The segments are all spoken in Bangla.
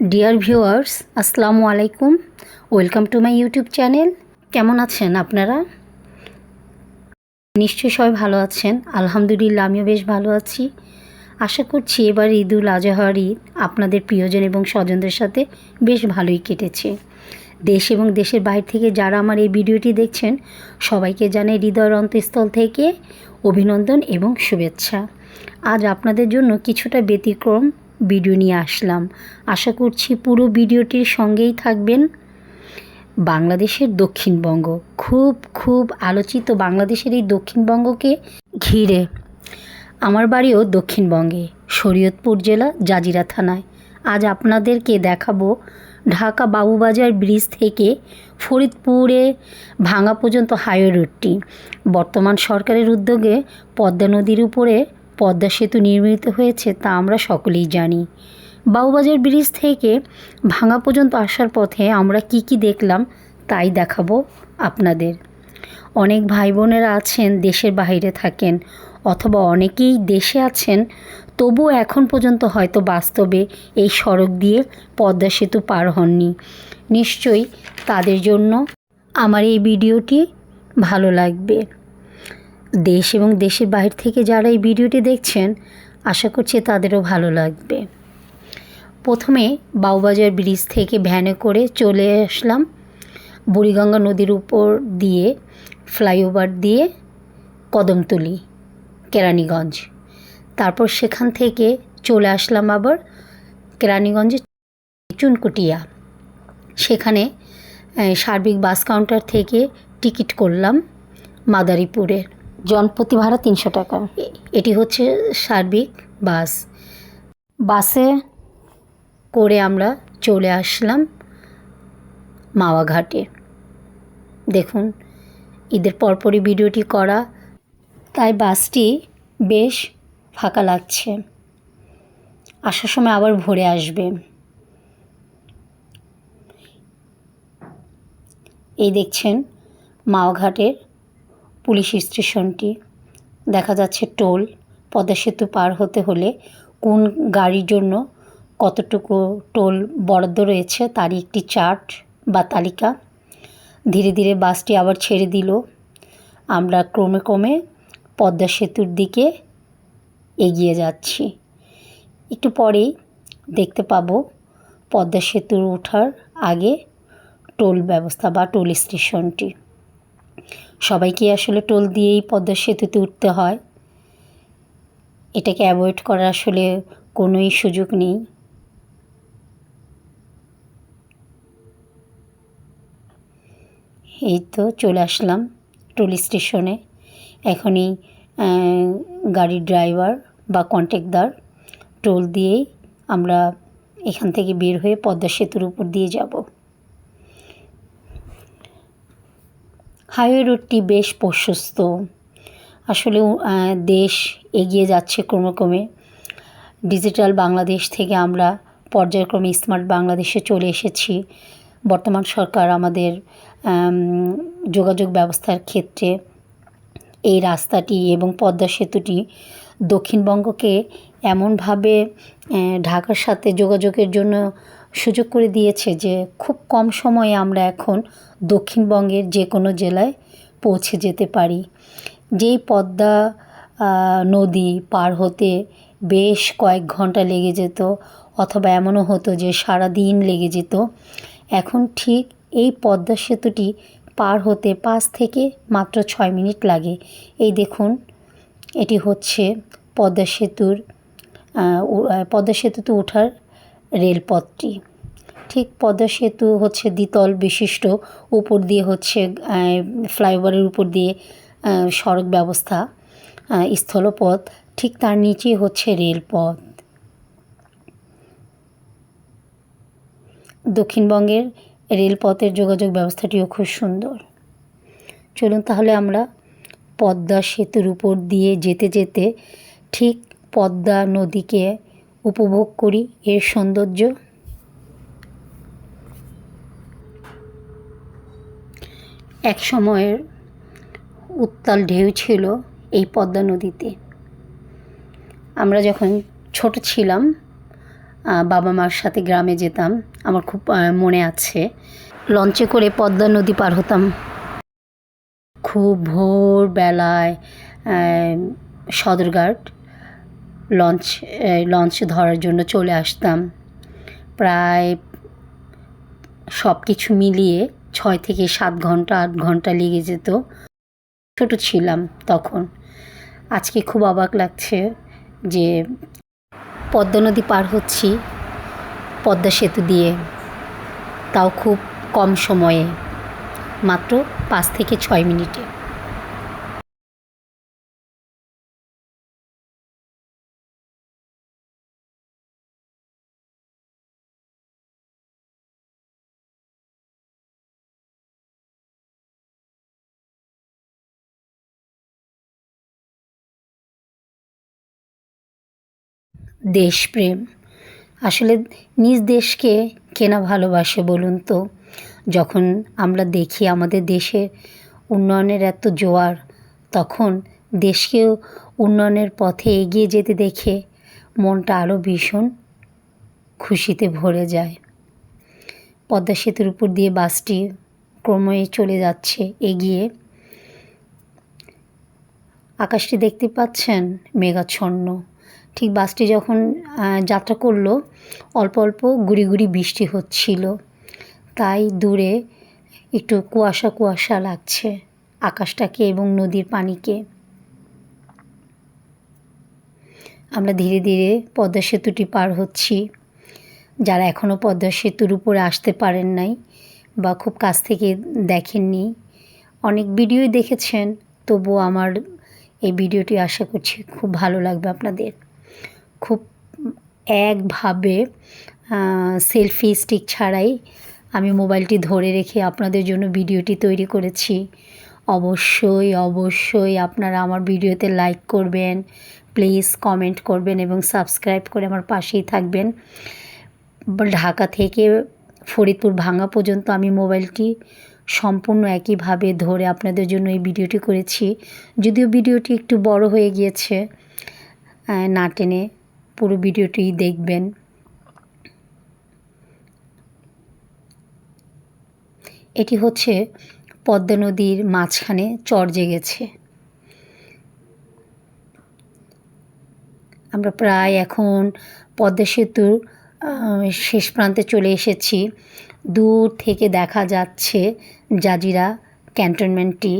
ডিয়ার ভিউয়ার্স, আসসালামু আলাইকুম। Welcome to my YouTube channel. কেমন আছেন আপনারা? নিশ্চয়ই সবাই ভালো আছেন। আলহামদুলিল্লাহ, আমিও বেশ ভালো আছি। আশা করছি এবার ঈদুল আজহার ঈদ আপনাদের প্রিয়জন এবং স্বজনদের সাথে বেশ ভালোই কেটেছে। দেশ এবং দেশের বাইরে থেকে যারা আমার এই ভিডিওটি দেখছেন, সবাইকে জানাই হৃদয়ের অন্তঃস্থল থেকে অভিনন্দন এবং শুভেচ্ছা। আজ আপনাদের জন্য কিছুটা ব্যতিক্রম ভিডিও নিয়ে আসলাম। আশা করছি পুরো ভিডিওটির সঙ্গেই থাকবেন। বাংলাদেশের দক্ষিণবঙ্গ খুব আলোচিত বাংলাদেশের এই দক্ষিণবঙ্গকে ঘিরে আমার বাড়িও দক্ষিণবঙ্গে, শরীয়তপুর জেলা জাজিরা থানায়। আজ আপনাদেরকে দেখাবো ঢাকা বাবুবাজার ব্রিজ থেকে ফরিদপুরে ভাঙ্গা পর্যন্ত হাইওয়ে রুটটি। বর্তমান সরকারের উদ্যোগে পদ্মা নদীর উপরে পদ্মা সেতু নির্মিত হয়েছে, তা আমরা সকলেই জানি। বাবুবাজার ব্রিজ থেকে ভাঙ্গা পর্যন্ত আসার পথে আমরা কি দেখলাম তাই দেখাবো আপনাদের। অনেক ভাই বোনেরা আছেন দেশের বাইরে থাকেন, অথবা অনেকেই দেশে আছেন, তবুও এখন পর্যন্ত হয়তো বাস্তবে এই সড়ক দিয়ে পদ্মা সেতু পার হননি। নিশ্চয়ই তাদের জন্য আমার এই ভিডিওটি ভালো লাগবে। দেশ এবং দেশের বাইরে থেকে যারা এই ভিডিওটি দেখছেন, আশা করছি তাদেরও ভালো লাগবে। প্রথমে বাবুবাজার ব্রিজ থেকে ভ্যানে করে চলে আসলাম বুড়িগঙ্গা নদীর উপর দিয়ে, ফ্লাইওভার দিয়ে কদমতলী, কেরানীগঞ্জ। তারপর সেখান থেকে চলে আসলাম আবার কেরানীগঞ্জে চুনকুটিয়া। সেখানে সার্বিক বাস কাউন্টার থেকে টিকিট করলাম মাদারীপুরের। জনপ্রতি ভাড়া 300 টাকা। এটি হচ্ছে সার্বিক বাস। বাসে করে আমরা চলে আসলাম মাওয়াঘাটে। দেখুন, ঈদের পরপরই ভিডিওটি করা, তাই বাসটি বেশ ফাঁকা লাগছে। আসার সময় আবার ভরে আসবে। এই দেখছেন মাওয়াঘাটের পুলিশ স্টেশনটি। দেখা যাচ্ছে টোল। পদ্মা সেতু পার হতে হলে কোন গাড়ির জন্য কতটুকু টোল বরাদ্দ রয়েছে তারই একটি চার্ট বা তালিকা। ধীরে ধীরে বাসটি আবার ছেড়ে দিল। আমরা ক্রমে পদ্মা সেতুর দিকে এগিয়ে যাচ্ছি। একটু পরেই দেখতে পাবো পদ্মা সেতুর ওঠার আগে টোল ব্যবস্থা বা টোল স্টেশনটি। সবাইকে আসলে টোল দিয়েই পদ্মা সেতুতে উঠতে হয়। এটাকে অ্যাভয়েড করার আসলে কোনোই সুযোগ নেই। এই তো চলে আসলাম টোল স্টেশনে। এখনই গাড়ির ড্রাইভার বা কন্ট্রাক্টর টোল দিয়েই আমরা এখান থেকে বের হয়ে পদ্মা সেতুর উপর দিয়ে যাব। হাইওয়ে রোডটি বেশ প্রশস্ত। আসলে দেশ এগিয়ে যাচ্ছে ক্রমে। ডিজিটাল বাংলাদেশ থেকে আমরা পর্যায়ক্রমে স্মার্ট বাংলাদেশে চলে এসেছি। বর্তমান সরকার আমাদের যোগাযোগ ব্যবস্থার ক্ষেত্রে এই রাস্তাটি এবং পদ্মা সেতুটি দক্ষিণবঙ্গকে এমনভাবে ঢাকার সাথে যোগাযোগের জন্য সুযোগ করে দিয়েছে যে খুব কম সময়ে আমরা এখন দক্ষিণবঙ্গের যে কোনো জেলায় পৌঁছে যেতে পারি। যেই পদ্মা নদী পার হতে বেশ কয়েক ঘন্টা লেগে যেত, অথবা এমনও হতো যে সারা দিন লেগে যেত, এখন ঠিক এই পদ্মা সেতুটি পার হতে 5 থেকে মাত্র 6 মিনিট লাগে। এই দেখুন, এটি হচ্ছে পদ্মা সেতুতে ওঠার রেলপথটি। ঠিক পদ্মা সেতু হচ্ছে দ্বিতল বিশিষ্ট, উপর দিয়ে হচ্ছে ফ্লাইওভারের উপর দিয়ে সড়ক ব্যবস্থা, স্থলপথ, ঠিক তার নিচেই হচ্ছে রেলপথ। দক্ষিণবঙ্গের রেলপথের যোগাযোগ ব্যবস্থাটিও খুব সুন্দর। চলুন তাহলে আমরা পদ্মা সেতুর উপর দিয়ে যেতে যেতে ঠিক পদ্মা নদীকে উপভোগ করি, এর সৌন্দর্য। এক সময়ের উত্তাল ঢেউ ছিল এই পদ্মা নদীতে। আমরা যখন ছোট ছিলাম বাবা মার সাথে গ্রামে যেতাম, আমার খুব মনে আছে। লঞ্চে করে পদ্মা নদী পার হতাম। খুব ভোরবেলায় সদরঘাট লঞ্চ ধরার জন্য চলে আসতাম। প্রায় সব কিছু মিলিয়ে 6 থেকে 7 ঘন্টা 8 ঘন্টা লেগে যেত। ছোট ছিলাম তখন। আজকে খুব অবাক লাগছে যে পদ্মা নদী পার হচ্ছি পদ্মা সেতু দিয়ে, তাও খুব কম সময়ে, মাত্র 5 থেকে 6 মিনিটে। দেশপ্রেম, আসলে নিজ দেশকে কেনা ভালোবাসে বলুন তো? যখন আমরা দেখি আমাদের দেশের উন্নয়নের এত জোয়ার, তখন দেশকেও উন্নয়নের পথে এগিয়ে যেতে দেখে মনটা আরও ভীষণ খুশিতে ভরে যায়। পদ্মা সেতুর উপর দিয়ে বাসটি ক্রমে চলে যাচ্ছে এগিয়ে। আকাশটি দেখতে পাচ্ছেন মেঘাচ্ছন্ন। ঠিক বাসটি যখন যাত্রা করলো, অল্প অল্প গুড়ি গুড়ি বৃষ্টি হচ্ছিল, তাই দূরে একটু কুয়াশা কুয়াশা লাগছে আকাশটাকে এবং নদীর পানিকে। আমরা ধীরে ধীরে পদ্মা সেতুটি পার হচ্ছি। যারা এখনও পদ্মা সেতুর উপরে আসতে পারেন নাই বা খুব কাছ থেকে দেখেননি, অনেক ভিডিওই দেখেছেন, তবুও আমার এই ভিডিওটি আশা করছি খুব ভালো লাগবে আপনাদের। খুব একভাবে সেলফি স্টিক ছাড়াই আমি মোবাইলটি ধরে রেখে আপনাদের জন্য ভিডিওটি তৈরি করেছি। অবশ্যই অবশ্যই আপনারা আমার ভিডিওতে লাইক করবেন, প্লিজ কমেন্ট করবেন এবং সাবস্ক্রাইব করে আমার পাশেই থাকবেন। ঢাকা থেকে ফরিদপুর ভাঙ্গা পর্যন্ত আমি মোবাইলটি সম্পূর্ণ একইভাবে ধরে আপনাদের জন্য এই ভিডিওটি করেছি। যদিও ভিডিওটি একটু বড় হয়ে গিয়েছে, না টেনে পুরো ভিডিওটি দেখবেন। এটি হচ্ছে পদ্মা নদীর মাঝখানে চর জেগেছে। আমরা প্রায় এখন পদ্মা সেতুর শেষ প্রান্তে চলে এসেছি। দূর থেকে দেখা যাচ্ছে জাজিরা ক্যান্টনমেন্টটি।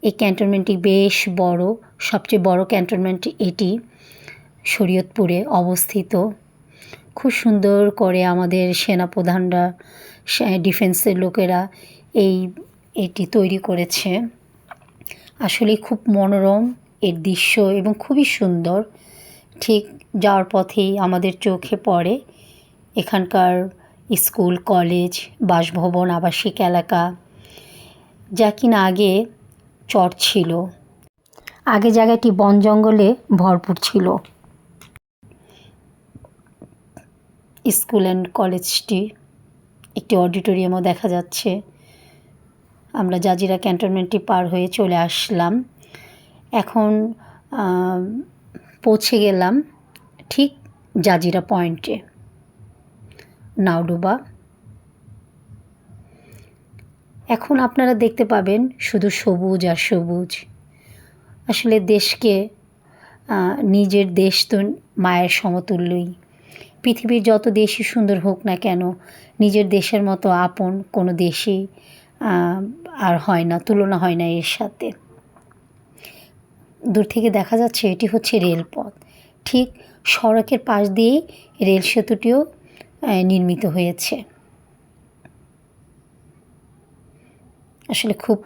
এই ক্যান্টনমেন্টটি বেশ বড়, সবচেয়ে বড় ক্যান্টনমেন্ট এটি শরীয়তপুরে অবস্থিত। খুব সুন্দর করে আমাদের সেনাপ্রধানরা, ডিফেন্সের লোকেরা এটি তৈরি করেছে। আসলে খুব মনোরম এর দৃশ্য এবং খুবই সুন্দর। ঠিক যাওয়ার পথেই আমাদের চোখে পড়ে এখানকার স্কুল, কলেজ, বাসভবন, আবাসিক এলাকা, যা কিনা আগে চর ছিল। আগে জায়গাটি বন জঙ্গলে ভরপুর ছিল। স্কুল অ্যান্ড কলেজটি একটি অডিটোরিয়ামও দেখা যাচ্ছে। আমরা জাজিরা ক্যান্টনমেন্টটি পার হয়ে চলে আসলাম। এখন পৌঁছে গেলাম ঠিক জাজিরা পয়েন্টে, নাওডুবা। এখন আপনারা দেখতে পাবেন শুধু সবুজ আর সবুজ। আসলে দেশকে, নিজের দেশ তো মায়ের সমতুল্যই। পৃথিবীর যত দেশই সুন্দর হোক না কেন, নিজের দেশের মতো আপন কোনো দেশই আর হয় না, তুলনা হয় না এর সাথে। দূর থেকে দেখা যাচ্ছে এটি হচ্ছে রেলপথ। ঠিক সড়কের পাশ দিয়েই রেল সেতুটিও নির্মিত হয়েছে। আসলে খুব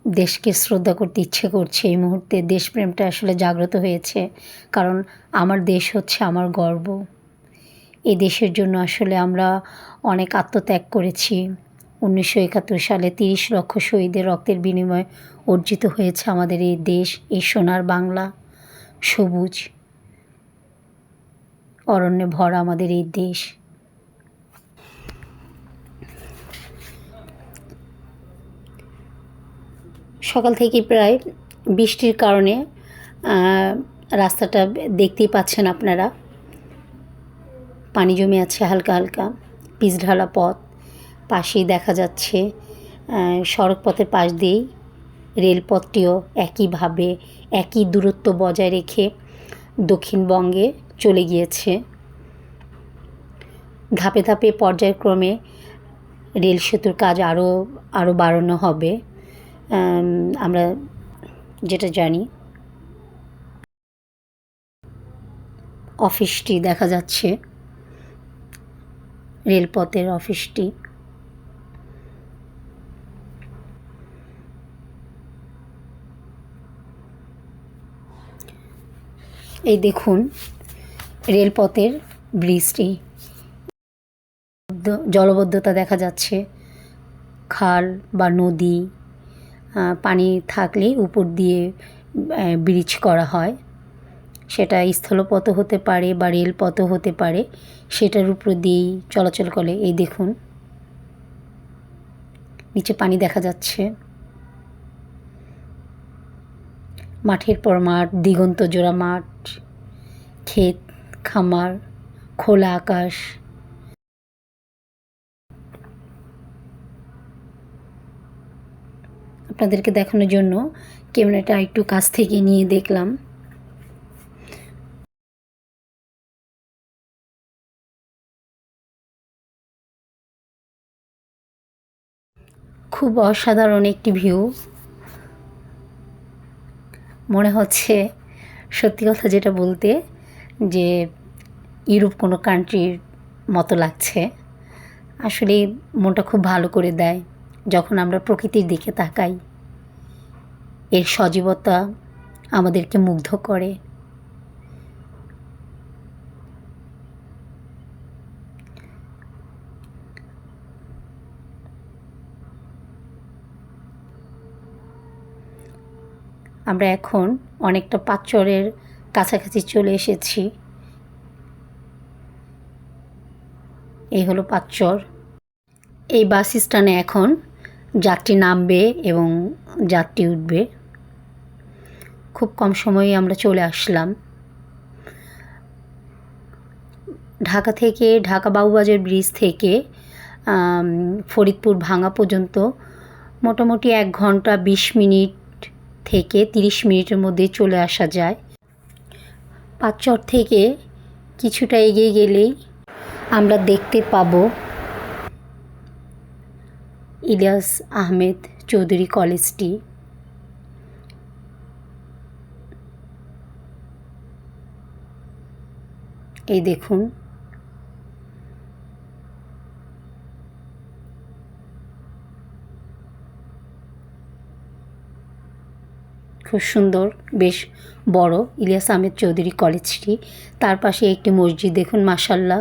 দেশকে শ্রদ্ধা করতে ইচ্ছে করছে এই মুহূর্তে। দেশপ্রেমটা আসলে জাগ্রত হয়েছে, কারণ আমার দেশ হচ্ছে আমার গর্ব। এই দেশের জন্য আসলে আমরা অনেক আত্মত্যাগ করেছি। 1971 সালে 30 লক্ষ শহীদের রক্তের বিনিময়ে অর্জিত হয়েছে আমাদের এই দেশ, এই সোনার বাংলা। সবুজ অরণ্যে ভরা আমাদের এই দেশ। সকাল থেকেই প্রায় বৃষ্টির কারণে রাস্তাটা দেখতেই পাচ্ছেন আপনারা, পানি জমে আছে হালকা হালকা, পিচঢালা পথ। পাশেই দেখা যাচ্ছে সড়ক পথের পাশ দিয়েই রেলপথটিও একইভাবে একই দূরত্ব বজায় রেখে দক্ষিণবঙ্গে চলে গিয়েছে। ধাপে ধাপে পর্যায়ক্রমে রেল সেতুর কাজ আরও বাড়ানো হবে, আমরা যেটা জানি। অফিসটি দেখা যাচ্ছে, রেলপথের অফিসটি। এই দেখুন রেলপথের ব্রিজটি, জলবদ্ধতা দেখা যাচ্ছে। খাল বা নদী পানি থাকলে উপর দিয়ে ব্রিজ করা হয়, সেটা স্থলপথও হতে পারে বা রেলপথও হতে পারে, সেটার উপর দিয়েই চলাচল করে। এই দেখুন নিচে পানি দেখা যাচ্ছে, মাঠের পর মাঠ, দিগন্ত জোড়া মাঠ, ক্ষেত খামার, খোলা আকাশ। আপনাদেরকে দেখানোর জন্য ক্যামেরাটা একটু কাছ থেকে নিয়ে দেখলাম। খুব অসাধারণ একটি ভিউ। মনে হচ্ছে সত্যি কথা যেটা বলতে, যে ইউরোপ কোনো কান্ট্রির মতো লাগছে। আসলে মনটা খুব ভালো করে দেয় যখন আমরা প্রকৃতির দিকে তাকাই। এর সজীবতা আমাদেরকে মুগ্ধ করে। আমরা এখন অনেকটা পাঁচচরের কাছাকাছি চলে এসেছি। এই হলো পাঁচচর। এই বাস স্ট্যান্ডে এখন যাত্রী নামবে এবং যাত্রী উঠবে। খুব কম সময়ে আমরা চলে আসলাম। ঢাকা থেকে, ঢাকা বাবুবাজার ব্রিজ থেকে ফরিদপুর ভাঙা পর্যন্ত মোটামুটি 1 ঘন্টা 20 মিনিট থেকে 30 মিনিটের মধ্যে চলে আসা যায়। পাঁচচর থেকে কিছুটা এগিয়ে গেলেই আমরা দেখতে পাবো ইলিয়াস আহমেদ চৌধুরী কলেজটি। এই দেখুন খুব সুন্দর, বেশ বড় ইলিয়াস আহমেদ চৌধুরী কলেজটি। তার পাশে একটি মসজিদ দেখুন, মাশাআল্লাহ,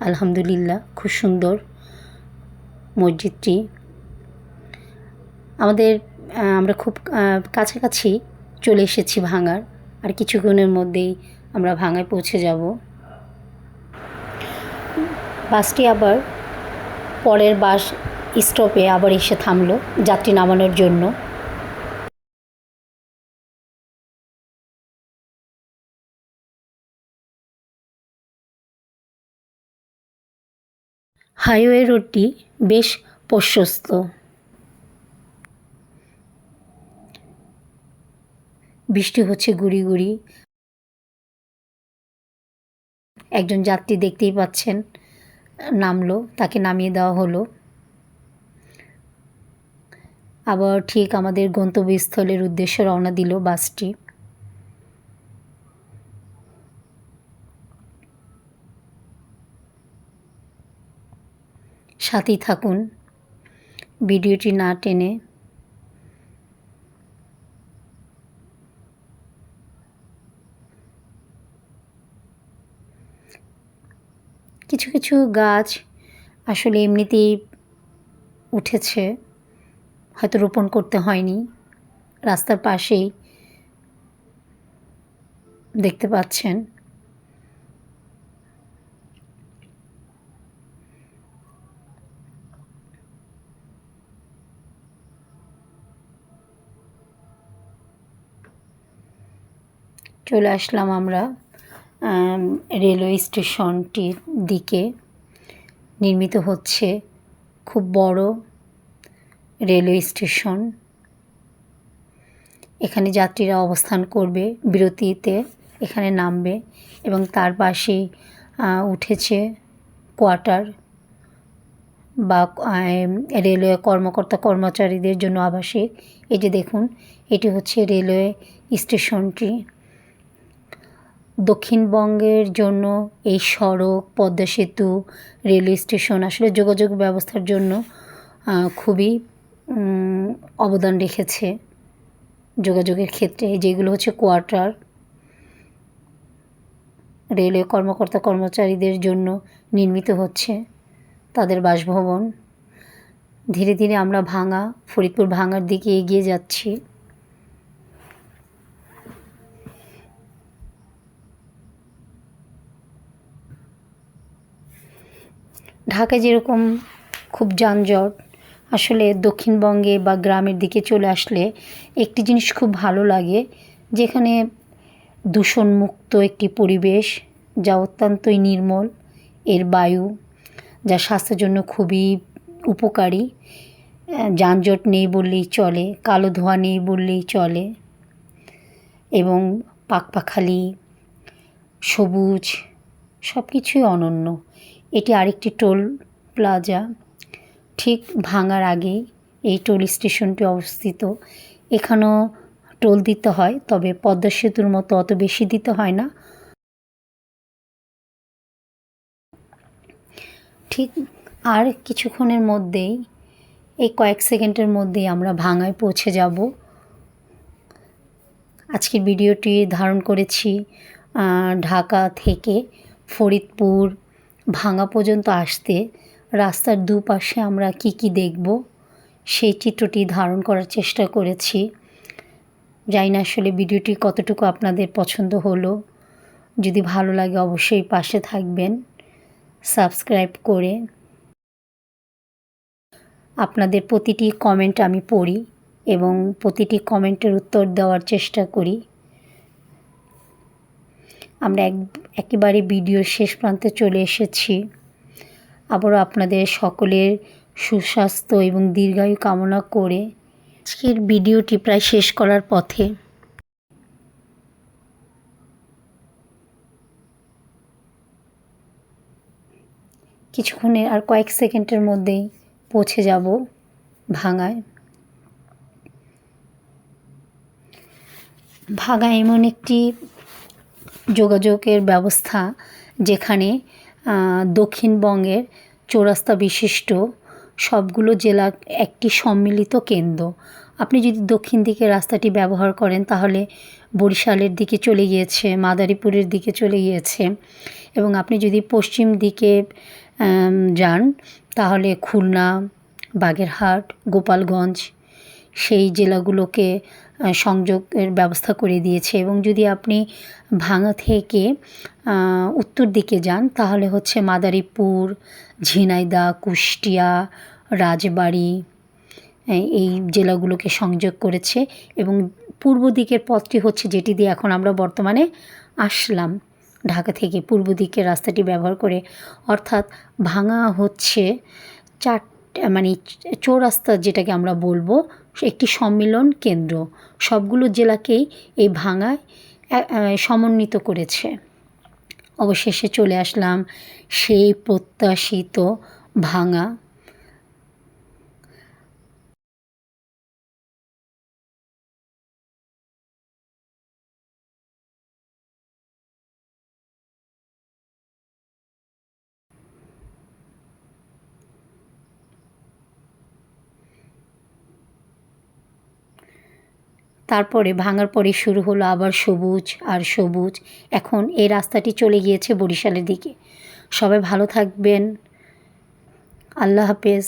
আলহামদুলিল্লাহ, খুব সুন্দর মসজিদটি। আমরা খুব কাছাকাছি চলে এসেছি ভাঙার। আর কিছুক্ষণের মধ্যেই আমরা ভাঙায় পৌঁছে যাব। বাসটি আবার পরের বাস স্টপে আবার এসে থামলো যাত্রী নামানোর জন্য। হাইওয়ে রোডটি বেশ প্রশস্ত। বৃষ্টি হচ্ছে গুড়ি গুড়ি। একজন যাত্রী দেখতেই পাচ্ছেন নামলো, তাকে নামিয়ে দেওয়া হলো। আবার ঠিক আমাদের গন্তব্যস্থলের উদ্দেশ্যে রওনা দিল বাসটি। সাথেই থাকুন, ভিডিওটি না টেনে। কিছু কিছু গাছ আসলে এমনিতেই উঠেছে, হয়তো রোপণ করতে হয়নি। রাস্তার পাশেই দেখতে পাচ্ছেন। চলে আসলাম আমরা রেলওয়ে স্টেশনটির দিকে নির্মিত হচ্ছে খুব বড় রেলওয়ে স্টেশন। এখানে যাত্রীরা অবস্থান করবে, বিরতিতে এখানে নামবে এবং তার পাশেই উঠেছে কোয়ার্টার বা রেলওয়ে কর্মকর্তা কর্মচারীদের জন্য আবাসিক। এই যে দেখুন, এটি হচ্ছে রেলওয়ে স্টেশনটি। দক্ষিণবঙ্গের জন্য এই সড়ক, পদ্মা সেতু, রেলওয়ে স্টেশন আসলে যোগাযোগ ব্যবস্থার জন্য খুবই অবদান রেখেছে যোগাযোগের ক্ষেত্রে। যেগুলো হচ্ছে কোয়ার্টার, রেলওয়ে কর্মকর্তা কর্মচারীদের জন্য নির্মিত হচ্ছে তাদের বাসভবন। ধীরে ধীরে আমরা ফরিদপুর ভাঙার দিকে এগিয়ে যাচ্ছি। ঢাকায় যেরকম খুব যানজট, আসলে দক্ষিণবঙ্গে বা গ্রামের দিকে চলে আসলে একটি জিনিস খুব ভালো লাগে, যেখানে দূষণমুক্ত একটি পরিবেশ, যা অত্যন্তই নির্মল, এর বায়ু যা স্বাস্থ্যের জন্য খুবই উপকারী। যানজট নেই বললেই চলে, কালো ধোঁয়া নেই বললেই চলে, এবং পাখপাখালি, সবুজ, সব কিছুই অনন্য। এটি আরেকটি টোল প্লাজা। ঠিক ভাঙার আগেই এই টোল স্টেশনটি অবস্থিত। এখানেও টোল দিতে হয়, তবে পদ্মা সেতুর মতো অত বেশি দিতে হয় না। ঠিক আর কিছুক্ষণের মধ্যেই, এই কয়েক সেকেন্ডের মধ্যেই আমরা ভাঙায় পৌঁছে যাব। আজকের ভিডিওটি ধারণ করেছি ঢাকা থেকে ফরিদপুর ভাঙা পর্যন্ত আসতে রাস্তার দুপাশে আমরা কি কি দেখব সেই চিত্রটি ধারণ করার চেষ্টা করেছি। জানি না আসলে ভিডিওটি কতটুকু আপনাদের পছন্দ হলো। যদি ভালো লাগে অবশ্যই পাশে থাকবেন সাবস্ক্রাইব করে। আপনাদের প্রতিটি কমেন্ট আমি পড়ি এবং প্রতিটি কমেন্টের উত্তর দেওয়ার চেষ্টা করি। আমরা একেবারে ভিডিওর শেষ প্রান্তে চলে এসেছি। আবারও আপনাদের সকলের সুস্বাস্থ্য এবং দীর্ঘায়ু কামনা করে আজকের ভিডিওটি প্রায় শেষ করার পথে। কিছুক্ষণের আর কয়েক সেকেন্ডের মধ্যেই পৌঁছে যাব ভাঙায়। ভাঙা এমন একটি যোগাযোগের ব্যবস্থা যেখানে দক্ষিণবঙ্গের চৌরাস্তা বিশিষ্ট সবগুলো জেলা একটি সম্মিলিত কেন্দ্র। আপনি যদি দক্ষিণ দিকে রাস্তাটি ব্যবহার করেন তাহলে বরিশালের দিকে চলে গিয়েছে, মাদারীপুরের দিকে চলে গিয়েছে, এবং আপনি যদি পশ্চিম দিকে যান তাহলে খুলনা, বাগেরহাট, গোপালগঞ্জ সেই জেলাগুলোকে সংযোগের ব্যবস্থা করে দিয়েছে। এবং যদি আপনি ভাঙা থেকে উত্তর দিকে যান তাহলে হচ্ছে মাদারীপুর, ঝিনাইদহ, কুষ্টিয়া, রাজবাড়ী এই জেলাগুলোকে সংযোগ করেছে। এবং পূর্ব দিকের পথটি হচ্ছে যেটি দিয়ে এখন আমরা বর্তমানে আসলাম ঢাকা থেকে, পূর্ব দিকের রাস্তাটি ব্যবহার করে। অর্থাৎ ভাঙা হচ্ছে মানে চৌরাস্তা যেটাকে আমরা বলবো, একটি সম্মিলন কেন্দ্র, সবগুলো জেলাকেই এই ভাঙায় সমন্বিত করেছে। অবশেষে চলে আসলাম সেই প্রত্যাশিত ভাঙা। তারপরে ভাঙার পরে শুরু হলো আবার সবুজ আর সবুজ। এখন এই রাস্তাটি চলে গিয়েছে বরিশালের দিকে। সবাই ভালো থাকবেন। আল্লাহ হাফেজ।